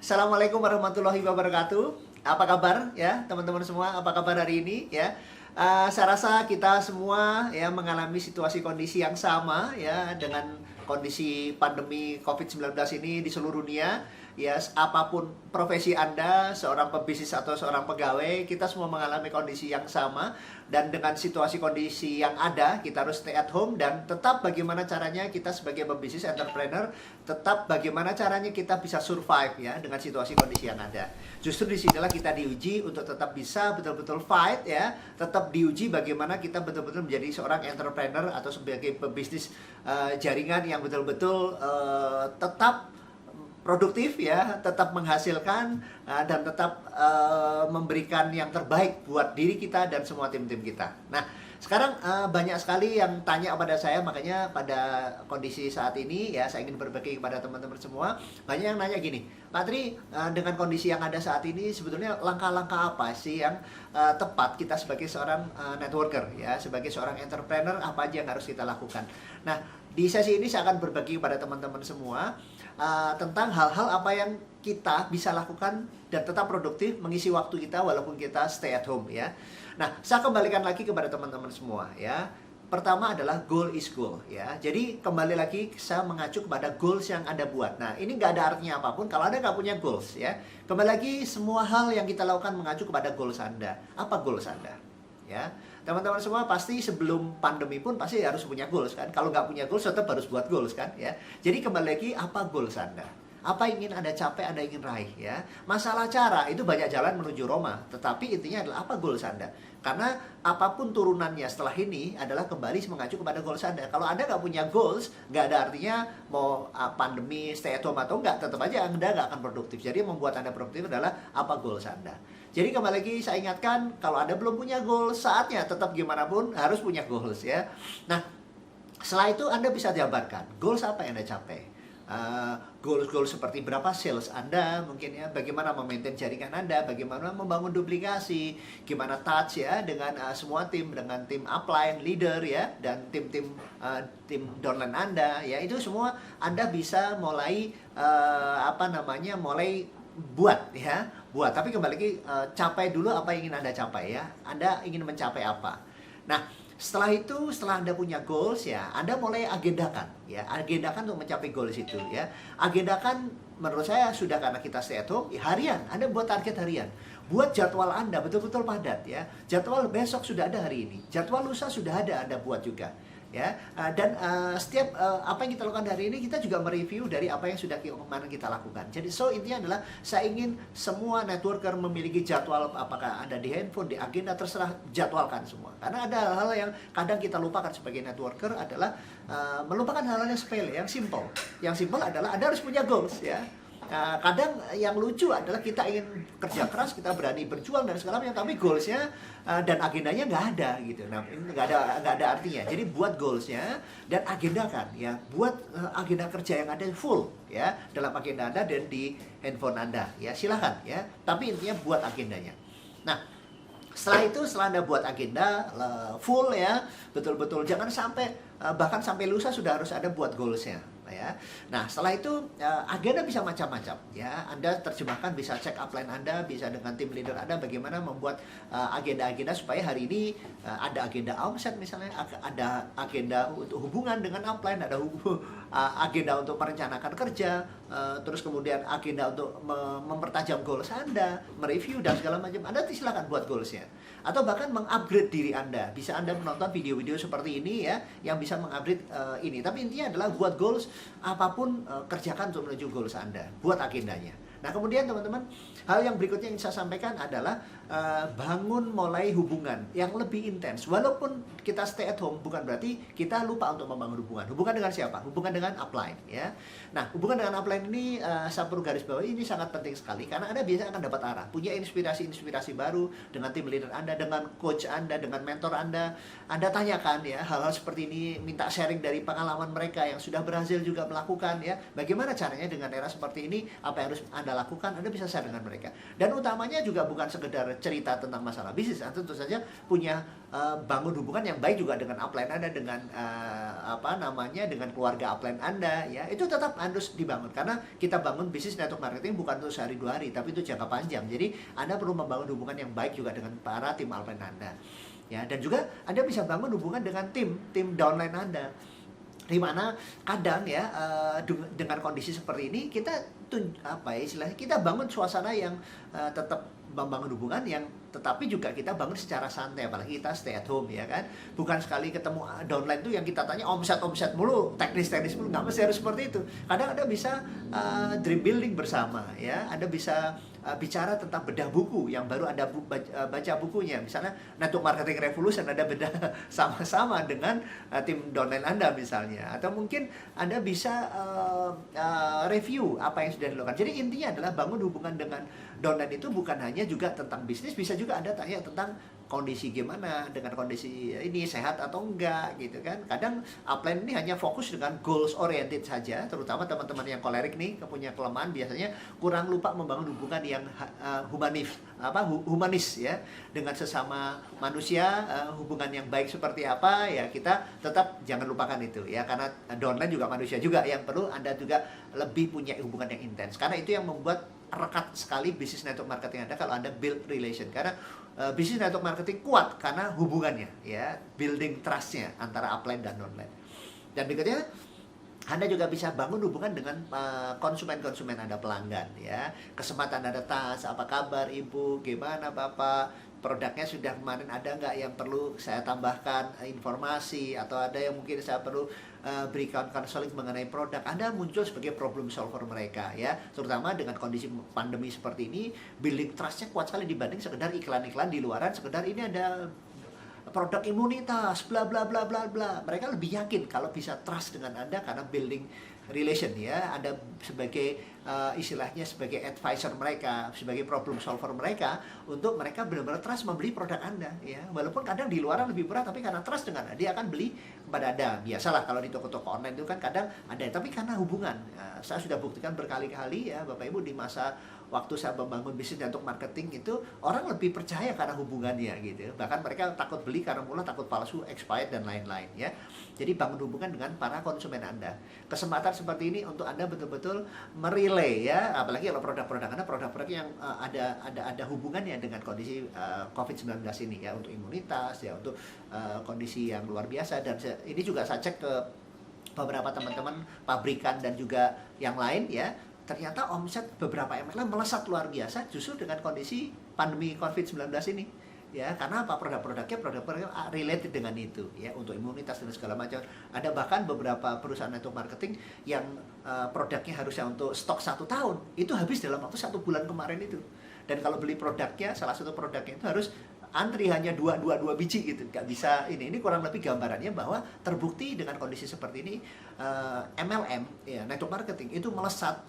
Assalamualaikum warahmatullahi wabarakatuh. Apa kabar ya teman-teman semua? Apa kabar hari ini ya? Saya rasa kita semua ya mengalami situasi kondisi yang sama ya dengan kondisi pandemi COVID-19 ini di seluruh dunia. Ya, apapun profesi Anda, seorang pebisnis atau seorang pegawai, kita semua mengalami kondisi yang sama. Dan dengan situasi kondisi yang ada, kita harus stay at home dan tetap bagaimana caranya kita sebagai pebisnis entrepreneur, tetap bagaimana caranya kita bisa survive ya dengan situasi kondisi yang ada. Justru disinilah kita diuji untuk tetap bisa betul-betul fight ya, tetap diuji bagaimana kita betul-betul menjadi seorang entrepreneur atau sebagai pebisnis jaringan yang betul-betul tetap produktif ya, tetap menghasilkan dan tetap memberikan yang terbaik buat diri kita dan semua tim-tim kita. Nah, sekarang banyak sekali yang tanya kepada saya, makanya pada kondisi saat ini ya saya ingin berbagi kepada teman-teman semua. Banyak yang nanya gini, Pak Tri, dengan kondisi yang ada saat ini sebetulnya langkah-langkah apa sih yang tepat kita sebagai seorang networker ya, sebagai seorang entrepreneur, apa aja yang harus kita lakukan. Nah, di sesi ini saya akan berbagi kepada teman-teman semua tentang hal-hal apa yang kita bisa lakukan dan tetap produktif mengisi waktu kita walaupun kita stay at home ya. Nah, saya kembalikan lagi kepada teman-teman semua ya. Pertama adalah goal is goal ya. Jadi kembali lagi saya mengacu kepada goals yang Anda buat. Nah, ini nggak ada artinya apapun kalau Anda nggak punya goals ya. Kembali lagi semua hal yang kita lakukan mengacu kepada goals Anda. Apa goals Anda? Ya, teman-teman semua pasti sebelum pandemi pun pasti harus punya goals kan. Kalau nggak punya goals tetap harus buat goals kan ya. Jadi kembali lagi apa goals Anda? Apa yang ingin Anda capai, Anda ingin raih ya. Masalah cara itu banyak jalan menuju Roma, tetapi intinya adalah apa goals Anda. Karena apapun turunannya setelah ini adalah kembali mengacu kepada goals Anda. Kalau Anda nggak punya goals, nggak ada artinya mau pandemi stay at home atau nggak, tetap aja Anda nggak akan produktif. Jadi yang membuat Anda produktif adalah apa goals Anda. Jadi kembali lagi saya ingatkan, kalau Anda belum punya goals, saatnya tetap gimana pun harus punya goals ya. Nah, setelah itu Anda bisa jabarkan goals apa yang Anda capai. Goals-goals seperti berapa sales Anda mungkin ya, bagaimana memaintain jaringan Anda, bagaimana membangun duplikasi, gimana touch ya dengan semua tim, dengan tim upline, leader ya, dan tim-tim tim downline Anda ya, itu semua Anda bisa mulai mulai buat ya, tapi kembali lagi capai dulu apa yang ingin Anda capai ya. Anda ingin mencapai apa. Nah, setelah itu, setelah Anda punya goals ya, Anda mulai agendakan ya, agendakan untuk mencapai goals itu ya. Agendakan menurut saya sudah, karena kita stay at home ya, harian. Anda buat target harian. Buat jadwal Anda betul-betul padat ya. Jadwal besok sudah ada hari ini. Jadwal lusa sudah ada Anda buat juga. Ya, dan setiap apa yang kita lakukan hari ini kita juga mereview dari apa yang sudah kemarin kita lakukan. Jadi intinya adalah saya ingin semua networker memiliki jadwal, apakah ada di handphone, di agenda, terserah, jadwalkan semua. Karena ada hal-hal yang kadang kita lupakan sebagai networker adalah melupakan hal-hal yang sepele, yang simple. Yang simple adalah Anda harus punya goals ya. Kadang yang lucu adalah kita ingin kerja keras, kita berani berjuang dan segala macam, tapi goalsnya dan agendanya nggak ada gitu. Nah, ini nggak ada artinya. Jadi buat goalsnya dan agendakan ya, buat agenda kerja yang ada full ya dalam agenda Anda dan di handphone Anda ya, silahkan ya. Tapi intinya buat agendanya. Nah, setelah itu, setelah Anda buat agenda full ya, betul-betul jangan sampai bahkan sampai lusa sudah harus ada buat goalsnya ya. Nah, setelah itu agenda bisa macam-macam ya. Anda terjemahkan, bisa cek upline Anda, bisa dengan tim leader Anda bagaimana membuat agenda-agenda supaya hari ini ada agenda omset misalnya, ada agenda untuk hubungan dengan upline, ada agenda untuk merencanakan kerja, terus kemudian agenda untuk mempertajam goals Anda, mereview dan segala macam. Anda silakan buat goalsnya. Atau bahkan mengupgrade diri Anda. Bisa Anda menonton video-video seperti ini ya, yang bisa mengupgrade ini. Tapi intinya adalah buat goals, apapun kerjakan untuk menuju goals Anda. Buat agendanya. Nah, kemudian teman-teman, hal yang berikutnya yang saya sampaikan adalah bangun mulai hubungan yang lebih intens. Walaupun kita stay at home, bukan berarti kita lupa untuk membangun hubungan. Hubungan dengan siapa? Hubungan dengan upline ya. Nah, hubungan dengan upline ini saya perlu garis bawahi, ini sangat penting sekali karena Anda biasanya akan dapat arah, punya inspirasi-inspirasi baru dengan tim leader Anda, dengan coach Anda, dengan mentor Anda. Anda tanyakan ya hal-hal seperti ini, minta sharing dari pengalaman mereka yang sudah berhasil juga melakukan ya. Bagaimana caranya dengan era seperti ini, apa yang harus Anda Anda lakukan, Anda bisa share dengan mereka. Dan utamanya juga bukan sekedar cerita tentang masalah bisnis, Anda tentu saja punya bangun hubungan yang baik juga dengan upline Anda, dengan dengan keluarga upline Anda, ya. Itu tetap harus dibangun, karena kita bangun bisnis network marketing bukan untuk sehari 2 hari, tapi itu jangka panjang. Jadi Anda perlu membangun hubungan yang baik juga dengan para tim upline Anda, ya. Dan juga Anda bisa bangun hubungan dengan tim downline Anda, di mana kadang ya dengan kondisi seperti ini kita istilahnya kita bangun suasana yang tetap membangun hubungan yang tetapi juga kita bangun secara santai, apalagi kita stay at home, ya kan. Bukan sekali ketemu downline tuh yang kita tanya omset mulu, teknis mulu, nggak mesti harus seperti itu. Kadang Anda bisa dream building bersama, ya. Anda bisa bicara tentang bedah buku yang baru Anda baca bukunya, misalnya Network Marketing Revolution, Anda bedah sama-sama dengan tim downline Anda misalnya, atau mungkin Anda bisa review apa yang sudah dilakukan. Jadi intinya adalah bangun hubungan dengan downline itu bukan hanya juga tentang bisnis, bisa juga Anda tanya tentang kondisi gimana, dengan kondisi ini sehat atau enggak gitu kan. Kadang upline ini hanya fokus dengan goals oriented saja, terutama teman-teman yang kolerik nih punya kelemahan biasanya kurang lupa membangun hubungan yang humanis ya, dengan sesama manusia. Hubungan yang baik seperti apa ya, kita tetap jangan lupakan itu ya, karena downline juga manusia juga yang perlu Anda juga lebih punya hubungan yang intens, karena itu yang membuat rekat sekali bisnis network marketing Anda kalau Anda build relation. Karena bisnis network marketing kuat karena hubungannya ya, building trust-nya antara upline dan downline. Dan berikutnya Anda juga bisa bangun hubungan dengan konsumen-konsumen Anda, pelanggan ya. Kesempatan Anda tas, apa kabar Ibu, gimana Bapak, produknya sudah kemarin ada nggak yang perlu saya tambahkan informasi, atau ada yang mungkin saya perlu berikan konseling mengenai produk. Anda muncul sebagai problem solver mereka ya, terutama dengan kondisi pandemi seperti ini. Building trust-nya kuat sekali dibanding sekedar iklan-iklan di luaran, sekedar ini ada produk imunitas bla bla bla bla bla. Mereka lebih yakin kalau bisa trust dengan Anda karena building relation ya. Anda sebagai istilahnya sebagai advisor mereka, sebagai problem solver mereka, untuk mereka benar-benar trust membeli produk Anda ya. Walaupun kadang di luaran lebih berat, tapi karena trust dengan Anda, dia akan beli kepada Anda. Biasalah kalau di toko-toko online itu kan kadang ada, tapi karena hubungan. Saya sudah buktikan berkali-kali ya Bapak Ibu, di masa waktu saya membangun bisnis untuk marketing itu, orang lebih percaya karena hubungannya gitu. Bahkan mereka takut beli karena mula takut palsu, expired dan lain-lain ya. Jadi bangun hubungan dengan para konsumen Anda. Kesempatan seperti ini untuk Anda betul-betul merelay ya, apalagi kalau produk-produk Anda produk-produk yang ada hubungannya dengan kondisi COVID-19 ini ya, untuk imunitas ya, untuk kondisi yang luar biasa. Dan ini juga saya cek ke beberapa teman-teman pabrikan dan juga yang lain ya, ternyata omset beberapa MLM melesat luar biasa justru dengan kondisi pandemi COVID-19 ini ya. Karena apa? Produk-produknya related dengan itu ya, untuk imunitas dan segala macam. Ada bahkan beberapa perusahaan network marketing yang produknya harusnya untuk stok 1 tahun, itu habis dalam waktu 1 bulan kemarin itu. Dan kalau beli produknya, salah satu produknya itu harus antri hanya dua biji gitu, nggak bisa ini kurang lebih gambarannya bahwa terbukti dengan kondisi seperti ini MLM ya, network marketing itu melesat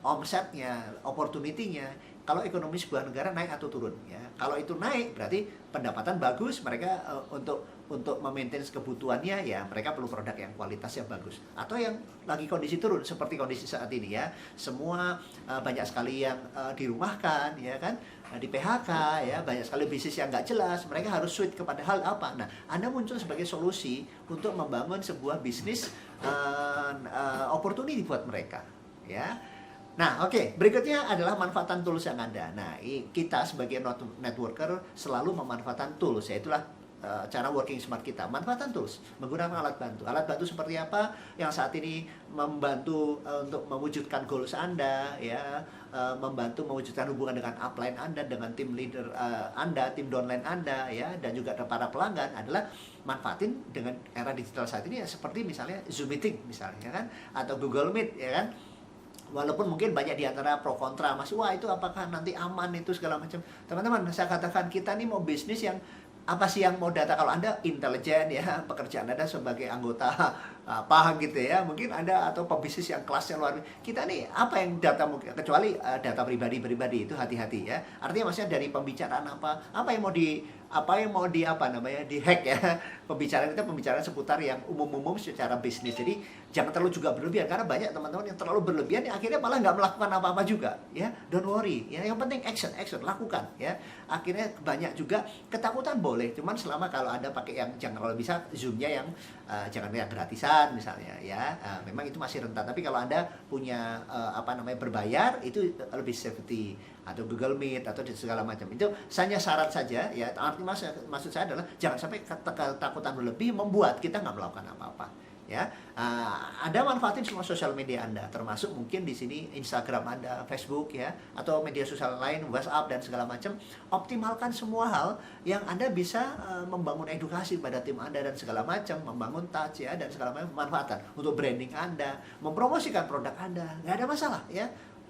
omsetnya, opportunity-nya. Kalau ekonomi sebuah negara naik atau turun ya, kalau itu naik berarti pendapatan bagus, mereka untuk memaintain kebutuhannya ya, mereka perlu produk yang kualitasnya bagus. Atau yang lagi kondisi turun seperti kondisi saat ini ya, semua banyak sekali yang dirumahkan ya kan, di PHK ya, banyak sekali bisnis yang nggak jelas, mereka harus switch kepada hal apa. Nah, Anda muncul sebagai solusi untuk membangun sebuah bisnis opportunity buat mereka ya. Nah, oke. Berikutnya adalah manfaatan tools yang ada. Nah, kita sebagai networker selalu memanfaatkan tools, yaitulah cara working smart kita. Manfaatkan tools, menggunakan alat bantu. Alat bantu seperti apa yang saat ini membantu untuk mewujudkan goals Anda ya, membantu mewujudkan hubungan dengan upline Anda, dengan tim leader Anda, tim downline Anda ya, dan juga para pelanggan, adalah manfaatin dengan era digital saat ini ya, seperti misalnya Zoom meeting misalnya kan, atau Google Meet ya kan. Walaupun mungkin banyak di antara pro kontra, Mas, wah itu apakah nanti aman itu segala macam. Teman-teman, saya katakan kita nih mau bisnis yang apa sih yang mau data. Kalau Anda intelijen ya, pekerjaan Anda sebagai anggota paham gitu ya. Mungkin Anda atau pebisnis yang kelasnya luar biasa. Kita nih apa yang data mungkin, kecuali data pribadi itu hati-hati ya. Artinya maksudnya dari pembicaraan apa yang mau di-hack ya. Pembicaraan seputar yang umum-umum secara bisnis. Jadi jangan terlalu juga berlebihan, karena banyak teman-teman yang terlalu berlebihan yang akhirnya malah nggak melakukan apa-apa juga ya. Don't worry ya, yang penting action, lakukan ya. Akhirnya banyak juga ketakutan boleh, cuman selama kalau Anda pakai yang, jangan, kalau bisa zoomnya yang jangan yang gratisan misalnya ya. Memang itu masih rentan, tapi kalau Anda punya berbayar, itu lebih safety, atau Google Meet atau segala macam. Itu hanya syarat saja ya. Artinya maksud saya adalah jangan sampai ketakutan berlebih membuat kita nggak melakukan apa-apa ya. Anda manfaatin semua sosial media Anda, termasuk mungkin di sini Instagram Anda, Facebook ya, atau media sosial lain, WhatsApp dan segala macam. Optimalkan semua hal yang Anda bisa membangun edukasi pada tim Anda dan segala macam, membangun touch ya dan segala macam, manfaatkan untuk branding Anda, mempromosikan produk Anda, nggak ada masalah ya.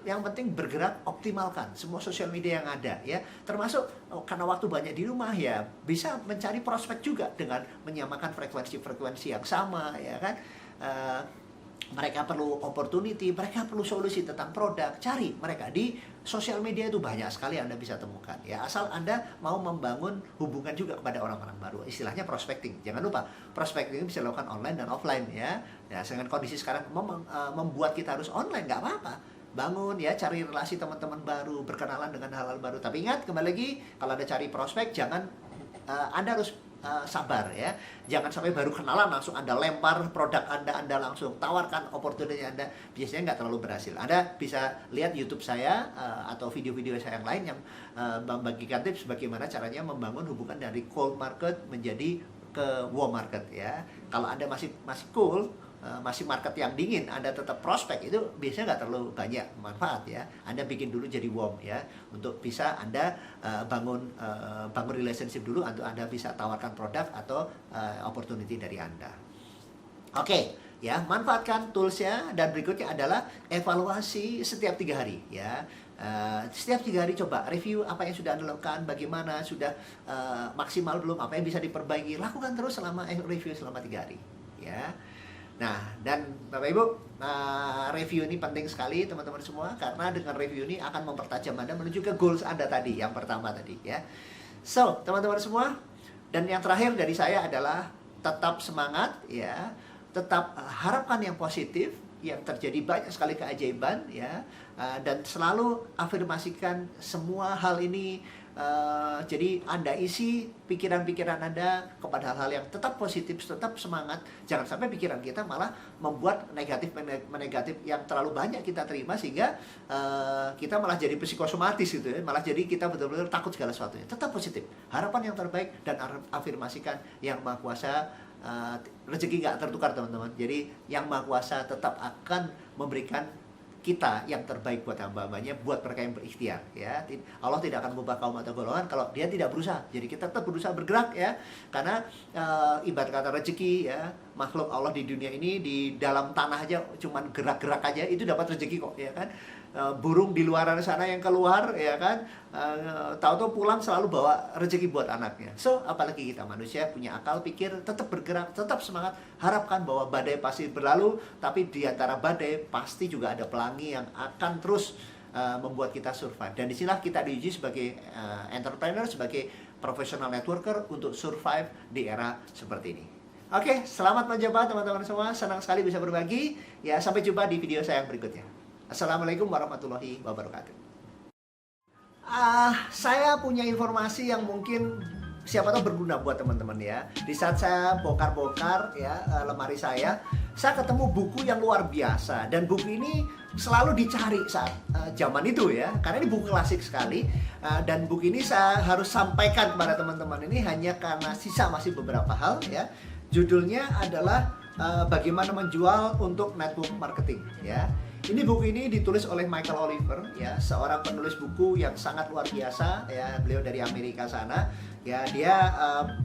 Yang penting bergerak, optimalkan semua sosial media yang ada ya. Termasuk karena waktu banyak di rumah ya, bisa mencari prospek juga dengan menyamakan frekuensi-frekuensi yang sama ya kan. Mereka perlu opportunity, mereka perlu solusi tentang produk, cari mereka di sosial media. Itu banyak sekali Anda bisa temukan ya, asal Anda mau membangun hubungan juga kepada orang-orang baru, istilahnya prospecting. Jangan lupa, prospecting bisa dilakukan online dan offline ya. Dengan kondisi sekarang membuat kita harus online, nggak apa-apa. Bangun ya, cari relasi teman-teman baru, berkenalan dengan hal-hal baru. Tapi ingat, kembali lagi, kalau Anda cari prospek, jangan Anda harus sabar ya. Jangan sampai baru kenalan langsung Anda lempar produk Anda langsung tawarkan opportunity Anda. Biasanya nggak terlalu berhasil. Anda bisa lihat YouTube saya atau video-video saya yang lain yang membagikan tips bagaimana caranya membangun hubungan dari cold market menjadi ke warm market ya. Kalau Anda masih cool, masih market yang dingin, Anda tetap prospek, itu biasanya nggak terlalu banyak manfaat ya. Anda bikin dulu jadi warm ya, untuk bisa Anda bangun relationship dulu, untuk Anda bisa tawarkan produk atau opportunity dari Anda. Oke, ya, manfaatkan toolsnya. Dan berikutnya adalah evaluasi setiap 3 hari ya. Setiap 3 hari coba review apa yang sudah Anda lakukan, bagaimana, sudah maksimal belum, apa yang bisa diperbaiki. Lakukan terus selama review selama 3 hari ya. Nah, dan Bapak Ibu, review ini penting sekali teman-teman semua, karena dengan review ini akan mempertajam Anda menuju ke goals Anda tadi, yang pertama tadi ya. So, teman-teman semua, dan yang terakhir dari saya adalah tetap semangat ya, tetap harapkan yang positif, yang terjadi banyak sekali keajaiban ya, dan selalu afirmasikan semua hal ini. Jadi Anda isi pikiran-pikiran Anda kepada hal-hal yang tetap positif, tetap semangat. Jangan sampai pikiran kita malah membuat negatif yang terlalu banyak kita terima, sehingga kita malah jadi psikosomatis gitu ya. Malah jadi kita betul-betul takut segala sesuatunya. Tetap positif, harapan yang terbaik, dan afirmasikan yang Maha Kuasa. Rezeki nggak tertukar teman-teman. Jadi yang Maha Kuasa tetap akan memberikan kita yang terbaik buat hamba-hambanya, buat mereka yang berikhtiar ya. Allah tidak akan mengubah kaum atau golongan kalau dia tidak berusaha. Jadi kita tetap berusaha bergerak ya, karena ibarat kata rezeki ya, makhluk Allah di dunia ini, di dalam tanah aja cuman gerak-gerak aja itu dapat rezeki kok ya kan. Burung di luar sana yang keluar ya kan, tahu-tahu pulang selalu bawa rezeki buat anaknya. So apalagi kita manusia punya akal pikir, tetap bergerak, tetap semangat. Harapkan bahwa badai pasti berlalu, tapi di antara badai pasti juga ada pelangi yang akan terus membuat kita survive. Dan disinilah kita diuji sebagai entrepreneur, sebagai professional networker untuk survive di era seperti ini. Oke, selamat mencoba teman-teman semua. Senang sekali bisa berbagi. Ya, sampai jumpa di video saya yang berikutnya. Assalamualaikum warahmatullahi wabarakatuh. Saya punya informasi yang mungkin siapa tahu berguna buat teman-teman ya. Di saat saya bongkar-bongkar ya lemari saya ketemu buku yang luar biasa, dan buku ini selalu dicari saat zaman itu ya, karena ini buku klasik sekali. Dan buku ini saya harus sampaikan kepada teman-teman ini hanya karena sisa masih beberapa hal ya. Judulnya adalah bagaimana menjual untuk network marketing ya. Ini buku ini ditulis oleh Michael Oliver, ya, seorang penulis buku yang sangat luar biasa, ya. Beliau dari Amerika sana, ya. Dia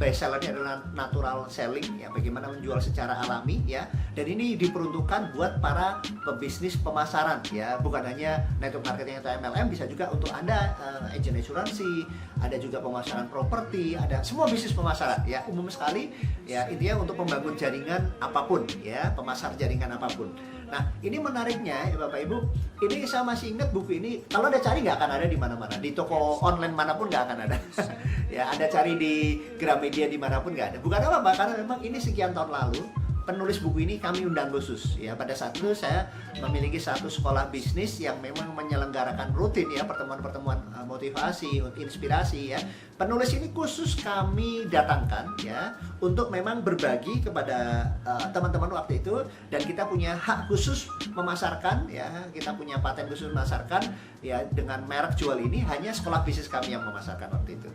bestsellernya adalah Natural Selling, ya, bagaimana menjual secara alami, ya. Dan ini diperuntukkan buat para pebisnis pemasaran, ya, bukan hanya network marketing atau MLM, bisa juga untuk Anda agent asuransi, ada juga pemasaran properti, ada semua bisnis pemasaran, ya, umum sekali, ya. Intinya untuk membangun jaringan apapun, ya, pemasar jaringan apapun. Nah, ini menariknya, ya Bapak Ibu, ini saya masih ingat buku ini, kalau Anda cari nggak akan ada di mana-mana, di toko online manapun nggak akan ada. Ya, Anda cari di Gramedia dimanapun nggak ada. Bukan apa-apa, karena memang ini sekian tahun lalu, penulis buku ini kami undang khusus, ya. Pada saat itu saya memiliki satu sekolah bisnis yang memang menyelenggarakan rutin, ya, pertemuan-pertemuan motivasi, inspirasi, ya. Penulis ini khusus kami datangkan, ya, untuk memang berbagi kepada teman-teman waktu itu, dan kita punya hak khusus memasarkan, ya, kita punya paten khusus memasarkan, ya, dengan merek jual ini hanya sekolah bisnis kami yang memasarkan waktu itu.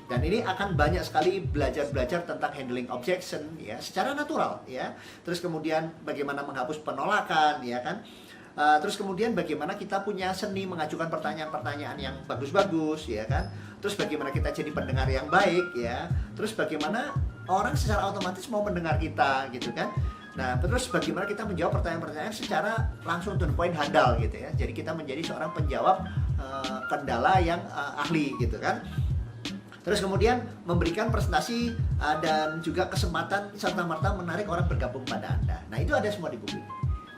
Dan ini akan banyak sekali belajar tentang handling objection, ya, secara natural, ya. Terus kemudian bagaimana menghapus penolakan, ya kan. Terus kemudian bagaimana kita punya seni mengajukan pertanyaan-pertanyaan yang bagus-bagus, ya kan. Terus bagaimana kita jadi pendengar yang baik, ya. Terus bagaimana orang secara otomatis mau mendengar kita, gitu kan. Nah, terus bagaimana kita menjawab pertanyaan-pertanyaan secara langsung to the point, handal, gitu ya. Jadi kita menjadi seorang penjawab kendala yang ahli, gitu kan. Terus kemudian memberikan presentasi dan juga kesempatan serta-merta menarik orang bergabung pada Anda. Nah, itu ada semua di buku ini.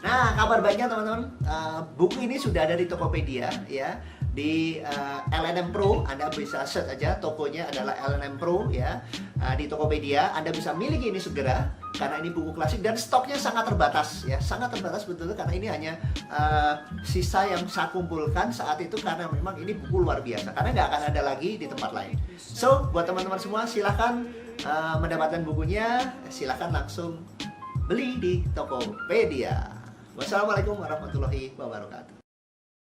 Nah, kabar baiknya teman-teman, buku ini sudah ada di Tokopedia, ya. Di LNM Pro, Anda bisa search aja, tokonya adalah LNM Pro, ya. Di Tokopedia, Anda bisa miliki ini segera, karena ini buku klasik dan stoknya sangat terbatas, ya. Sangat terbatas betul, karena ini hanya sisa yang saya kumpulkan saat itu, karena memang ini buku luar biasa, karena nggak akan ada lagi di tempat lain. So, buat teman-teman semua, silahkan mendapatkan bukunya, silahkan langsung beli di Tokopedia. Wassalamualaikum warahmatullahi wabarakatuh.